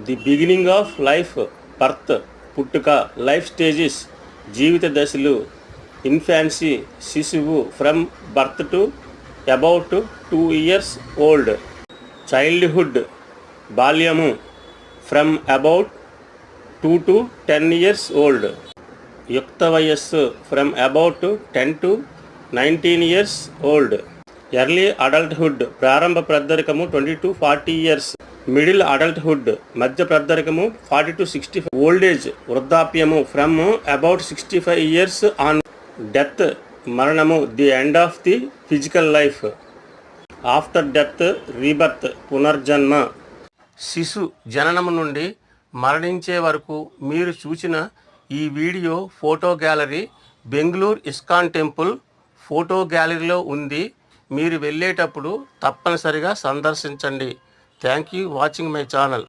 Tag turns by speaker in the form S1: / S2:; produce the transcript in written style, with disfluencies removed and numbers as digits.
S1: The beginning of life, birth పుట్టుక, life stages జీవిత దశలు, ఇన్ఫాన్సీ శిశువు from birth to about 2 years old, childhood బాల్యము from about 2 to 10 years old, యుక్త వయస్సు from about 10 to 19 years old, early adulthood ప్రారంభ పెద్దరికము 20 to 40 years, మిడిల్ అడల్ట్హుడ్ మధ్య పెద్దరికము 40 to 65, ఓల్డ్ ఏజ్ వృద్ధాప్యము from about 65 years on, death మరణము the end of the physical life, after death rebirth పునర్జన్మ. శిశు జననము నుండి మరణించే వరకు మీరు చూసిన ఈ video photo gallery Bengaluru ISKCON temple photo గ్యాలరీలో ఉంది. మీరు వెళ్ళేటప్పుడు తప్పనిసరిగా సందర్శించండి. Thank you watching my channel.